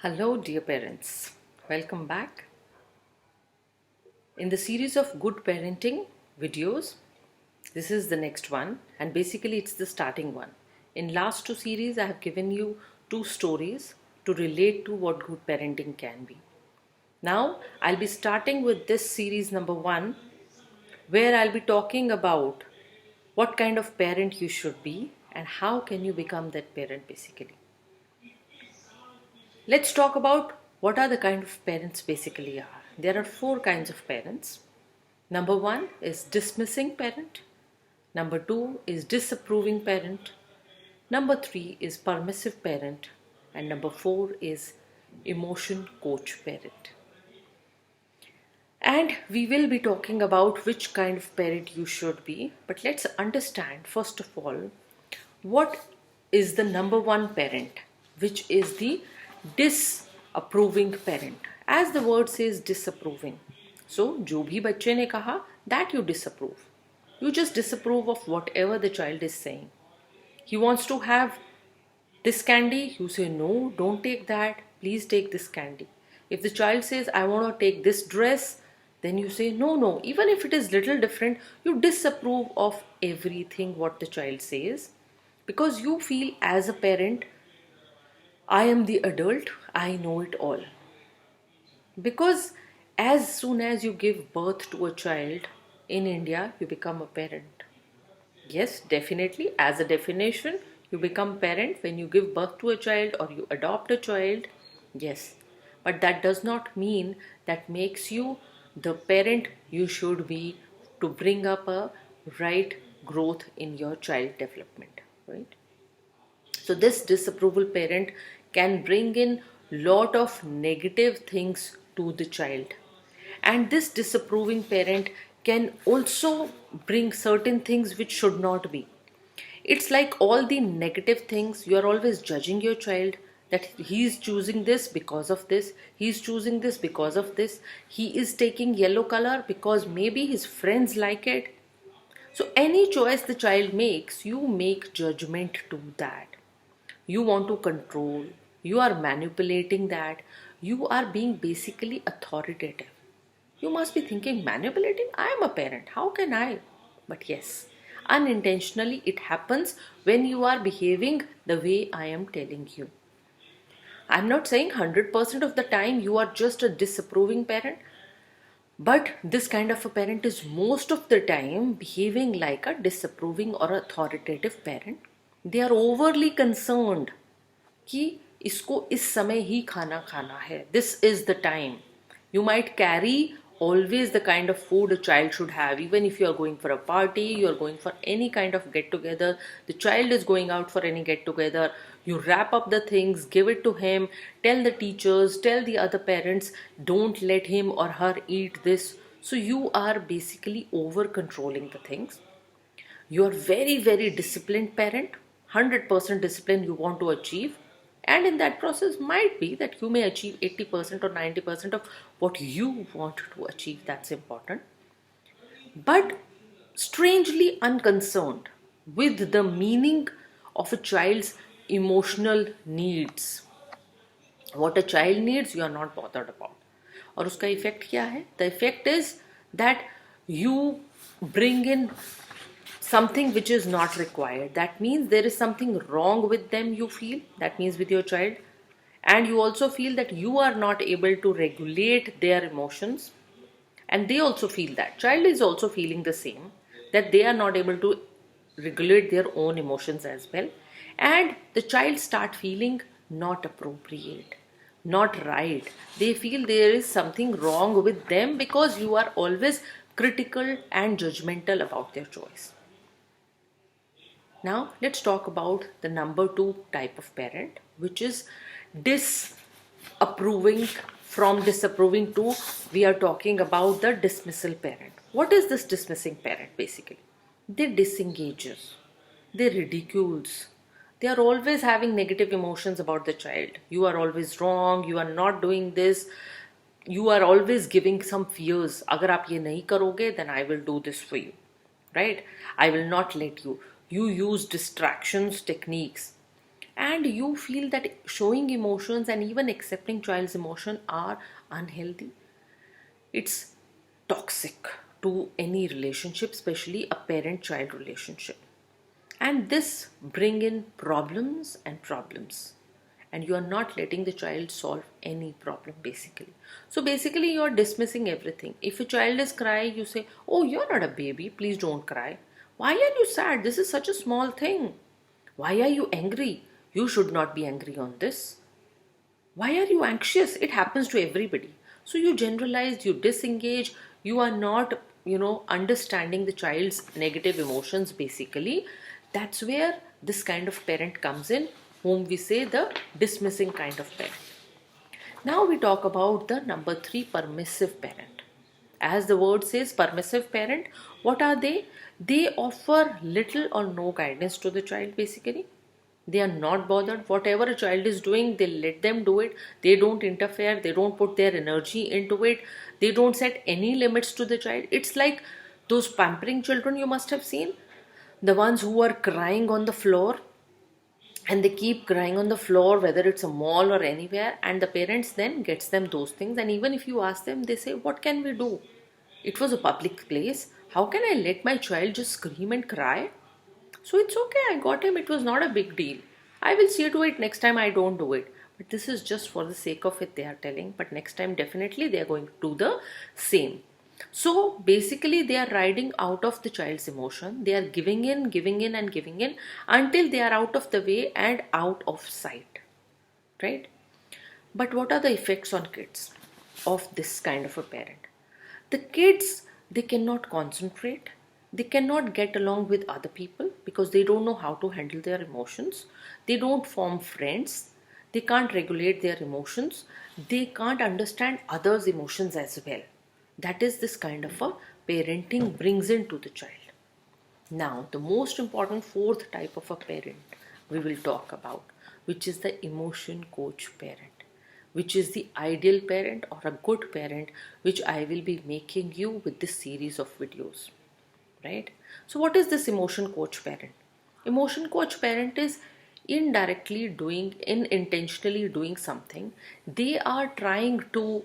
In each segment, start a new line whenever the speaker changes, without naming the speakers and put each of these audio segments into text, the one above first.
Hello, dear parents. Welcome back. In the series of good parenting videos, this is the next one, and basically, it's the starting one. In last two series, I have given you two stories to relate to what good parenting can be. Now, I'll be starting with this series number one, where I'll be talking about what kind of parent you should be and how can you become that parent basically. Let's talk about what are the kind of parents basically are. There are four kinds of parents. Number one is dismissing parent. Number two is disapproving parent. Number three is permissive parent. And number four is emotion coach parent. And we will be talking about which kind of parent you should be. But let's understand first of all what is the number one parent, which is the disapproving parent. As the word says, disapproving. So, जो भी बच्चे ने कहा, that you disapprove. You just disapprove of whatever the child is saying. He wants to have this candy, you say no, don't take that, please take this candy. If the child says I want to take this dress, then you say no, even if it is little different, you disapprove of everything what the child says, because you feel as a parent, I am the adult, I know it all. Because as soon as you give birth to a child in India, you become a parent. Yes, definitely, as a definition, you become parent when you give birth to a child or you adopt a child. Yes, but that does not mean that makes you the parent you should be to bring up a right growth in your child development, right? So this disapproval parent can bring in lot of negative things to the child. And this disapproving parent can also bring certain things which should not be. It's like all the negative things, you are always judging your child that he's choosing this because of this, he's choosing this because of this, he is taking yellow color because maybe his friends like it. So any choice the child makes, you make judgment to that. You want to control, you are manipulating that, you are being basically authoritative. You must be thinking, manipulating? I am a parent, how can I? But yes, unintentionally it happens when you are behaving the way I am telling you. I'm not saying 100% of the time you are just a disapproving parent, but this kind of a parent is most of the time behaving like a disapproving or authoritative parent. They are overly concerned कि इसको इस समय ही खाना खाना है. This is the time. You might carry always the kind of food a child should have. Even if you are going for a party, you are going for any kind of get together, the child is going out for any get together, you wrap up the things, give it to him, tell the teachers, tell the other parents, don't let him or her eat this. So you are basically over controlling the things. You are very disciplined parent, 100% discipline you want to achieve, and in that process might be that you may achieve 80% or 90% of what you want to achieve. That's important. But strangely unconcerned with the meaning of a child's emotional needs. What a child needs, you are not bothered about. और उसका effect क्या है? The effect is that you bring in something which is not required. That means there is something wrong with them, you feel. That means with your child. And you also feel that you are not able to regulate their emotions. And they also feel that. Child is also feeling the same. That they are not able to regulate their own emotions as well. And the child start feeling not appropriate, not right. They feel there is something wrong with them because you are always critical and judgmental about their choice. Now let's talk about the number two type of parent, which is disapproving. From disapproving to, we are talking about the dismissal parent. What is this dismissing parent basically? They disengages, they ridicules, they are always having negative emotions about the child. You are always wrong, you are not doing this, you are always giving some fears. Agar aap ye nahi karoge, then I will do this for you, right? I will not let you. You use distractions techniques. and you feel that showing emotions and even accepting child's emotion are unhealthy, it's toxic to any relationship, especially a parent child relationship. And this bring in problems and problems, and you are not letting the child solve any problem basically. So basically you are dismissing everything. If a child is crying, you say, oh, you're not a baby, please don't cry. Why are you sad? This is such a small thing. Why are you angry? You should not be angry on this. Why are you anxious? It happens to everybody. So you generalize, you disengage, you are not, understanding the child's negative emotions basically. That's where this kind of parent comes in, whom we say the dismissing kind of parent. Now we talk about the number 3, permissive parent. As the word says, permissive parent, what are they? They offer little or no guidance to the child basically. They are not bothered. Whatever a child is doing, they let them do it. They don't interfere. They don't put their energy into it. They don't set any limits to the child. It's like those pampering children you must have seen. The ones who are crying on the floor, and they keep crying on the floor, whether it's a mall or anywhere, and the parents then gets them those things. And even if you ask them, they say, what can we do? It was a public place. How can I let my child just scream and cry? So it's okay, I got him, it was not a big deal. I will see to it next time I don't do it. But this is just for the sake of it they are telling. But next time definitely they are going to do the same. So basically they are riding out of the child's emotion. They are giving in and giving in until they are out of the way and out of sight. Right? But what are the effects on kids of this kind of a parent? The kids, they cannot concentrate. They cannot get along with other people because they don't know how to handle their emotions. They don't form friends. They can't regulate their emotions. They can't understand others' emotions as well. That is this kind of a parenting brings into the child. Now, the most important 4th type of a parent we will talk about, which is the emotion coach parent, which is the ideal parent or a good parent, which I will be making you with this series of videos. Right? So what is this emotion coach parent? Emotion coach parent is unintentionally doing something. They are trying to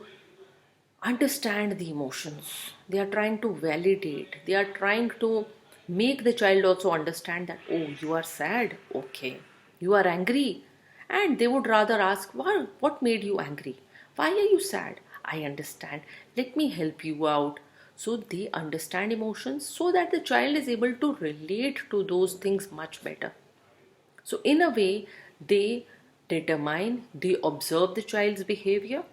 understand the emotions. They are trying to validate. They are trying to make the child also understand that, oh, you are sad. Okay. You are angry. And they would rather ask, what made you angry? Why are you sad? I understand. Let me help you out. So they understand emotions so that the child is able to relate to those things much better. So in a way, they they observe the child's behavior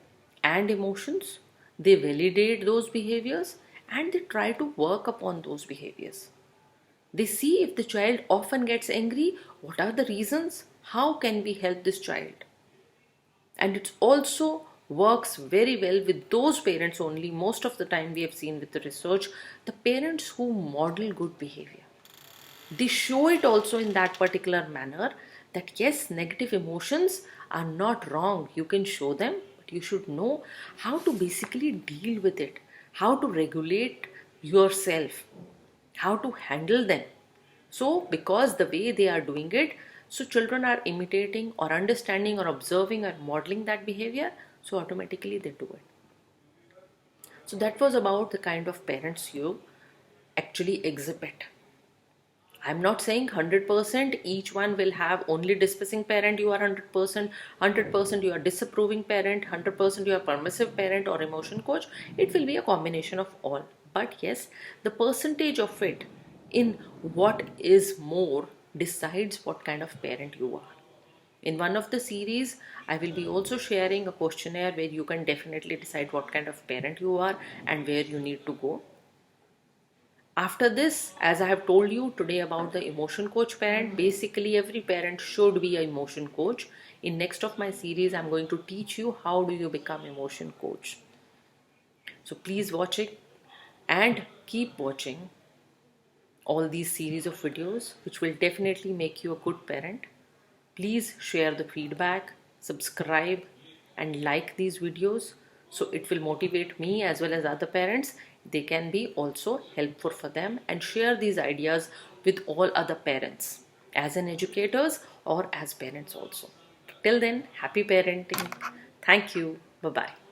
and emotions, they validate those behaviors, and they try to work upon those behaviors. They see if the child often gets angry, what are the reasons, how can we help this child. And it also works very well with those parents only. Most of the time we have seen with the research, the parents who model good behavior. They show it also in that particular manner that yes, negative emotions are not wrong. You can show them, but you should know how to basically deal with it, how to regulate yourself, how to handle them. So, because the way they are doing it, so children are imitating or understanding or observing or modeling that behavior, so automatically they do it. So, that was about the kind of parents you actually exhibit. I'm not saying 100% each one will have only dismissing parent, you are 100% you are disapproving parent, 100% you are permissive parent or emotion coach. It will be a combination of all. But yes, the percentage of it in what is more decides what kind of parent you are. In one of the series, I will be also sharing a questionnaire where you can definitely decide what kind of parent you are and where you need to go. After this, as I have told you today about the emotion coach parent, basically every parent should be an emotion coach. In next of my series, I'm going to teach you how do you become emotion coach. So please watch it and keep watching all these series of videos, which will definitely make you a good parent. Please share the feedback, subscribe and like these videos so it will motivate me as well as other parents. They can be also helpful for them, and share these ideas with all other parents. as an educators or as parents also. Till then, happy parenting. Thank you. Bye bye.